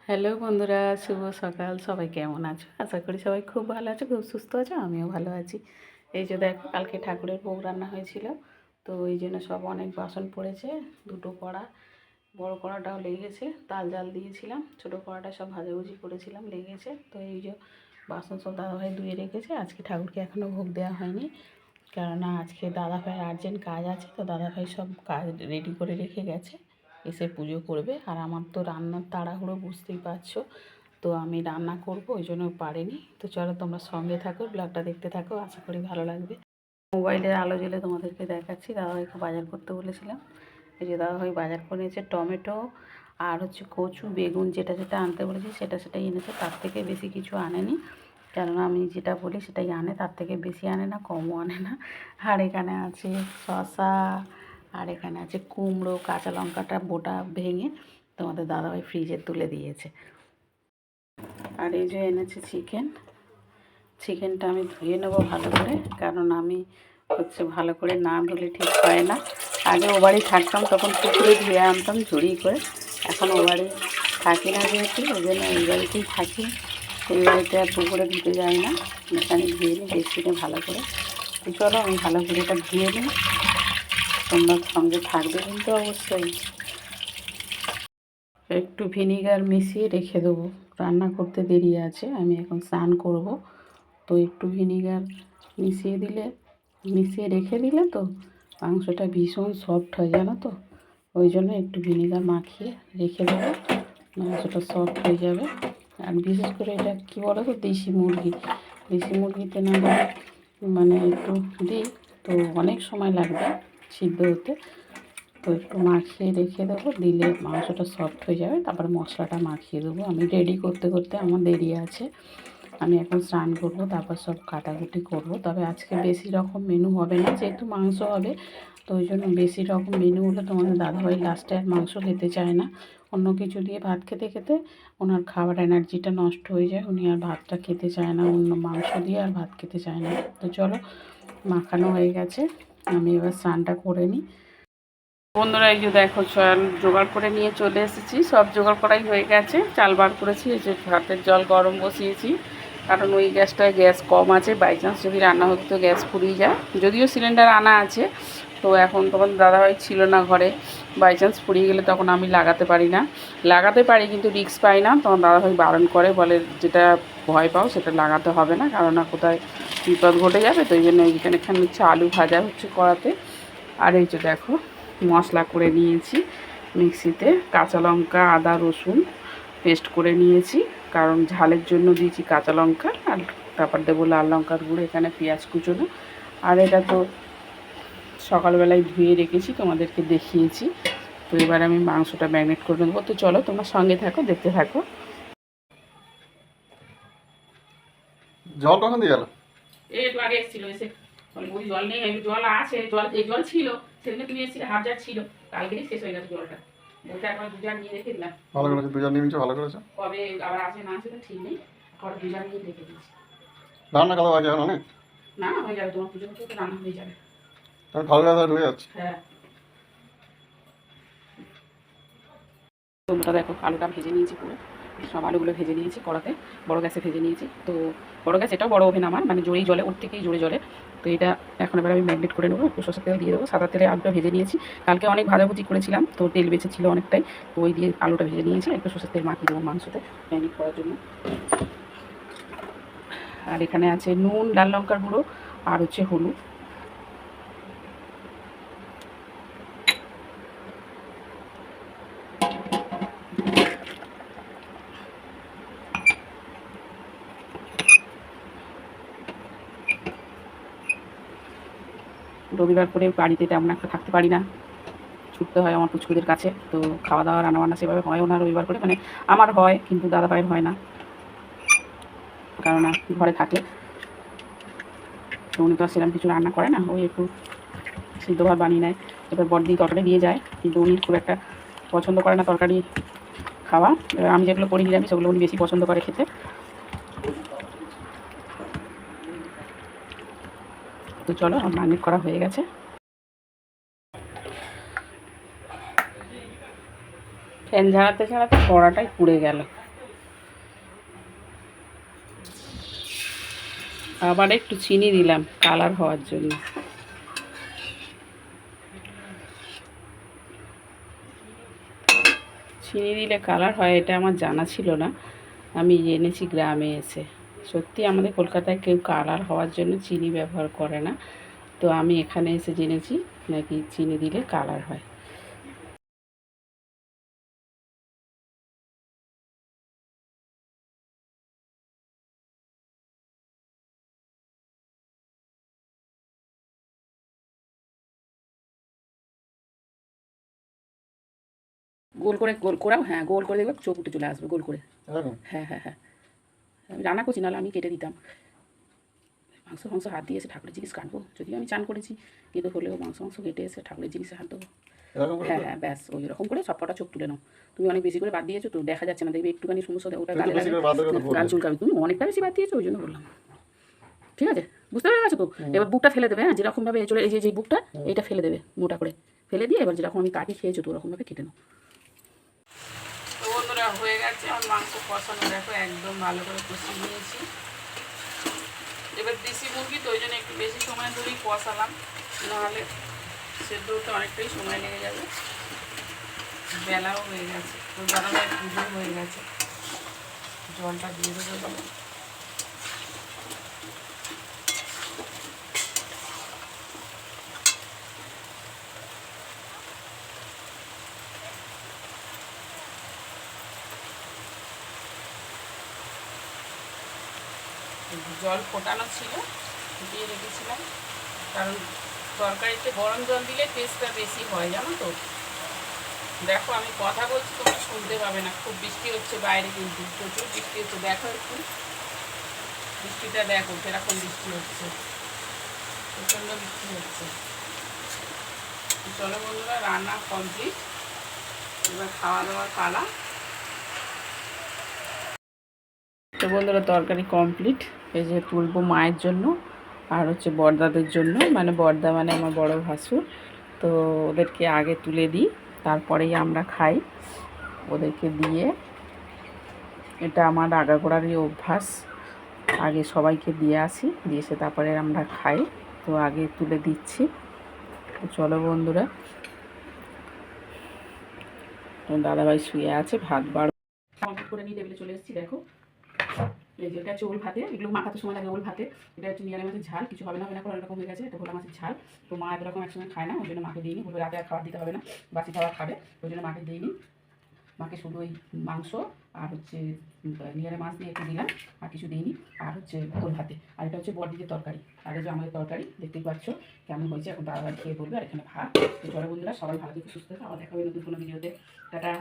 Hello বন্ধুরা, শুভ সকাল। সবাই কেমন আছো? আশা করি সবাই খুব ভালো আছো, খুব সুস্থ আছো। আমিও ভালো আছি। এই যে দেখো, কালকে ঠাকুরের ভোগ রান্না হয়েছিল, তো এই জন্য সব অনেক বাসন পড়েছে। দুটো কড়া, বড় কড়াটাও লেগেছে, তাল জাল দিয়েছিলাম। ছোটো কড়াটা সব ভাজাভুজি করেছিলাম, লেগেছে। তো এই যে বাসন সব দাদাভাই ধুয়ে রেখেছে। আজকে ঠাকুরকে এখনও ভোগ দেওয়া হয়নি, কেননা আজকে দাদাভাইয়ের আর্জেন্ট কাজ আছে। তো দাদাভাই সব কাজ রেডি করে রেখে গেছে, এসে পুজো করবে। আর আমার তো রান্নার তাড়াহুড়ো, বুঝতেই পারছো। তো আমি রান্না করব, ওই জন্য পারিনি। তো চলো তোমরা সঙ্গে থাকো, ব্লগটা দেখতে থাকো, আশা করি ভালো লাগবে। মোবাইলের আলো জ্বেলে তোমাদেরকে দেখাচ্ছি। দাদাভাইকে বাজার করতে বলেছিলাম। এই যে দাদাভাই বাজার করে এনেছে টমেটো আর হচ্ছে কচু, বেগুন, যেটা যেটা আনতে বলেছি সেটাই এনেছে। তার থেকে বেশি কিছু আনেনি, কেননা আমি যেটা বলি সেটাই আনে, তার থেকে বেশি আনে না, কমও আনে না। আর এখানে আছে শসা, আর এখানে আছে কুমড়ো, কাঁচা লঙ্কাটা বোটা ভেঙে তোমাদের দাদাভাই ফ্রিজে তুলে দিয়েছে। আর এই যে এনেছে চিকেনটা আমি ধুয়ে নেবো ভালো করে, কারণ আমি হচ্ছে ভালো করে না ধুলে ঠিক হয় না। আগে ও বাড়ি থাকতাম তখন পুকুরে ধুয়ে আনতাম ঝুড়ি করে। এখন ও বাড়ি থাকি না যেহেতু, ওই জন্য এই বাড়িতেই থাকি। এই বাড়িতে আর পুকুরে ধুতে যাই না, এখানে ধুয়ে নিই বেসিনে ভালো করে। তো চলো আমি ভালো করে এটা ধুয়ে নিই, তোমরা সঙ্গে থাকবে কিন্তু অবশ্যই। একটু ভিনিগার মিশিয়ে রেখে দেবো, রান্না করতে দেরি আছে, আমি এখন স্নান করব। তো একটু ভিনিগার মিশিয়ে রেখে দিলে তো মাংসটা ভীষণ সফট হয়, জানো তো। ওই জন্য একটু ভিনিগার মাখিয়ে রেখে দেবো, মাংসটা সফট হয়ে যাবে। আর বিশেষ করে এটা কী বলো তো, দেশি মুরগিতে না হলে মানে একটু দিই, তো অনেক সময় লাগবে সিদ্ধ হতে। তো একটু মাখিয়ে রেখে দেবো, দিলে মাংসটা সফট হয়ে যাবে। তারপরে মশলাটা মাখিয়ে দেবো। আমি রেডি করতে করতে আমার দেরি আছে, আমি এখন স্নান করবো, তারপর সব কাটাকুটি করব। তবে আজকে বেশি রকম মেনু হবে না, যেহেতু মাংস হবে। তো ওই জন্য বেশি রকম মেনু হলে তোমাদের দাদাভাই লাস্টে আর মাংস খেতে চায় না। অন্য কিছু দিয়ে ভাত খেতে খেতে ওনার খাবার এনার্জিটা নষ্ট হয়ে যায়, উনি আর ভাতটা খেতে চায় না, অন্য মাংস দিয়ে আর ভাত খেতে চায় না। তো চলো, মাখানো হয়ে গেছে, আমি এবার স্নানটা করে নিই। বন্ধুরা, এই যে দেখো, চাল জোগাড় করে নিয়ে চলে এসেছি। সব জোগাড় করাই হয়ে গেছে, চাল বার করেছি। এই যে ভাতের জল গরম বসিয়েছি, কারণ ওই গ্যাসটায় গ্যাস কম আছে, বাই চান্স যদি রান্না হতো তো গ্যাস ফুরিয়ে যায়। যদিও সিলিন্ডার আনা আছে, তো এখন তোমার দাদাভাই ছিল না ঘরে, বাই চান্স ফুরিয়ে গেলে তখন আমি লাগাতে পারি, কিন্তু রিস্ক পাই না। তখন দাদাভাই বারণ করে, বলে যেটা ভয় পাও সেটা লাগাতে হবে না, কারণ না কোথায় বিপদ ঘটে যাবে। তো এই জন্য এইখানে হচ্ছে আলু ভাজা হচ্ছে কড়াতে। আর এই যে দেখো, মশলা করে নিয়েছি মিক্সিতে, কাঁচা লঙ্কা, আদা, রসুন পেস্ট করে নিয়েছি, কারণ ঝালের জন্য দিয়েছি কাঁচা লঙ্কা। আর তারপর দেবো লাল লঙ্কার গুঁড়ো, এখানে পেঁয়াজ কুচোনো। আর এটা তো সকালবেলায় ধুয়ে রেখেছি, তোমাদেরকে দেখিয়েছি। তো এবার আমি মাংসটা ম্যারিনেট করে নেবো। তো চলো তোমরা সঙ্গে থাকো, দেখতে থাকো। জল কখন দিয়ে গেল? এই একটু আগে এসেছিল, এসে ওই জল নেই, জল আছে, জল ছিল সেদিনে, তুমি এসেছিলে, হাফ জার ছিল, কালকেই শেষ হয়ে গেছে জলটা। বলতে একবার 2 জার নিয়ে রেখে দিলাম। ভালো করেছো, 2 জন নিয়ে ভালো করেছো। কবে আবার আসে না আসে তো ঠিক নেই, আবার 2 জার নিয়ে রেখে দিয়েছি। রান্না কত বাজে এখন অনেক? না হয়ে যাবে, তোমার পুজো করতে রান্না হয়ে যাবে। আমি ভালো কথা ঢুকে যাচ্ছি। হ্যাঁ, তোমরা দেখো, আলুটা ভেজে নিয়েছি পুরো, সব আলুগুলো ভেজে নিয়েছি কড়াতে, বড় গ্যাসে ভেজে নিয়েছি। তো বড় গ্যাস, এটাও বড় ওভেন আমার, মানে জোরেই জলে, ওর থেকেই জোরে জলে। তো এটা এখন এবার আমি ম্যারিনেট করে নেবো, একটু সরষের তেল দিয়ে দেবো। সাদা তেলে আলুটা ভেজে নিয়েছি, কালকে অনেক ভাজাভুজি করেছিলাম, তো তেল বেঁচেছিল অনেকটাই, তো ওই দিয়ে আলুটা ভেজে নিয়েছি। একটু সরষের তেল মাখিয়ে দেবো মাংসতে ম্যারিনেট করার জন্য। আর এখানে আছে নুন, লাল লঙ্কার গুঁড়ো, আর হচ্ছে হলুদ। রবিবার করে বাড়িতে তেমন একটা থাকতে পারি না, ছুটতে হয় আমার পুচকুদের কাছে। তো খাওয়া দাওয়া রান্নাবান্না সেভাবে হয়ও না রবিবার করে, মানে আমার হয় কিন্তু দাদাভাইয়ের হয় না, কারণ ঘরে থাকে। তো উনি তো আর সেরকম কিছু রান্না করে না, ওই একটু সিদ্ধ ভাত বানিয়ে নেয়, এবার বড়দি তরকারি দিয়ে যায়, কিন্তু উনি খুব একটা পছন্দ করে না তরকারি খাওয়া। এবার আমি যেগুলো করি নিরামিষ, সেগুলো উনি বেশি পছন্দ করে খেতে। তো চলো, আমার ম্যারিনেট করা হয়ে গেছে। ফ্যান ঝাড়াতে ঝাড়াতে কড়াটাই পুড়ে গেল। আবার একটু চিনি দিলাম কালার হওয়ার জন্য। চিনি দিলে কালার হয় এটা আমার জানা ছিল না, আমি জেনেছি গ্রামে এসে। সত্যি আমাদের কলকাতায় কেউ কালার হওয়ার জন্য চিনি ব্যবহার করে না, তো আমি এখানে এসে জেনেছি নাকি চিনি দিলে কালার হয়। গোল করে গোল করাও, হ্যাঁ গোল করে দেখবে চোখ উঠে চলে আসবে গোল করে। এরকম? হ্যাঁ হ্যাঁ হ্যাঁ, আমি রান্না করছি, নাহলে আমি কেটে দিতাম। মাংস হাত দিয়ে এসে ঠাকুরের জিনিস কাটবো, যদিও আমি চান করেছি, কিন্তু হলেও মাংস কেটে এসে ঠাকুরের জিনিসে হাত দেবো। এরকম করে হ্যাঁ তো? হ্যাঁ, ব্যাস ওই রকম করে সব কটা চোখ তুলে নাও। তুমি অনেক বেশি করে বাদ দিয়েছো তো, দেখা যাচ্ছে না, দেখবে একটুখানি সমস্যা, ওটা তুই তো গালে বেশি করে বাদ দিলে তো গাল বলবি। চুলকাবে। তুমি অনেকটা বেশি বাদ দিয়েছো, ওই জন্য বললাম। ঠিক আছে, বুঝতে পেরে গেছো তো? এবার বুকটা ফেলে দেবে, হ্যাঁ যেরকমভাবে চলে, এই যে বুকটা এইটা ফেলে দেবে, মোটা করে ফেলে দিয়ে এবার যেরকম আমি কাটি খেয়েছো তো ওরকমভাবে কেটে নাও। তো বন্ধুরা হয়ে গেছে আমার মাংস কষানো, দেখো একদম ভালো করে কষিয়ে নিয়েছি। এবার দেশি মুরগি তো ওই জন্য একটু বেশি সময় ধরেই কষালাম, নাহলে সেদ্ধ হতে অনেকটাই সময় লেগে যাবে। বেলাও হয়ে গেছে, তো দাদাভাই পুজো হয়ে গেছে, জলটা দিয়ে দেবো। জল ফোটানো ছিল, ফুটিয়ে রেখেছিলাম, কারণ তরকারিতে গরম জল দিলে টেস্টটা বেশি হয় জানো তো। দেখো আমি কথা বলছি তোমরা শুনতে পাবে না, খুব বৃষ্টি হচ্ছে বাইরে, কিন্তু প্রচুর বৃষ্টি হচ্ছে। দেখো একটু বৃষ্টিটা, দেখো সেরকম বৃষ্টি হচ্ছে, প্রচণ্ড বৃষ্টি হচ্ছে। চলো বন্ধুরা, রান্না কমপ্লিট, এবার খাওয়া দাওয়ার পালা। তো বন্ধুরা তরকারি কমপ্লিট, এই যে তুলবো মায়ের জন্য আর হচ্ছে বড়দাদের জন্য, মানে বড়দা মানে আমার বড় ভাসুর, তো ওদেরকে আগে তুলে দিই, তারপরেই আমরা খাই। ওদেরকে দিয়ে, এটা আমার আগাগোড়ারই অভ্যাস, আগে সবাইকে দিয়ে আসি, দিয়ে এসে তারপরে আমরা খাই। তো আগে তুলে দিচ্ছি। তো চলো বন্ধুরা, তো দাদাভাই শুয়ে আছে, ভাত বাড়ো কমপ্লিট করে নিয়ে টেবিলে চলে এসেছি। দেখো এই যে এটা হচ্ছে ওল ভাতে, এগুলো মাখাতে সময় লাগে ওল ভাতে। এটা হচ্ছে নিয়ারে মাছের ঝাল, কিছু হবে না হবে না করে এরকম হয়ে গেছে, এটা ভোলা মাছের ঝাল। তো মা এরকম একসঙ্গে খায় না, ওই জন্য মাকে দিইনি, বলবে রাতে আর খাবার দিতে হবে না, বাসি খাবার খাবে, ওই জন্য মাকে দিইনি। মাকে শুধু ওই মাংস আর হচ্ছে নিয়ারে মাছ দিয়ে একটু দিলাম, আর কিছু দিইনি, আর হচ্ছে ওল ভাতে। আর এটা হচ্ছে বড়দিদের তরকারি, আর এই যে আমাদের তরকারি দেখতেই পাচ্ছ কেমন হয়েছে, এখন দাদাভাই খেয়ে বলবে। আর এখানে ভাত। তো চলো বন্ধুরা, সবাই ভালো থেকে সুস্থ থাকে, আবার দেখা হবে নতুন কোনো ভিডিওতে। টাটা।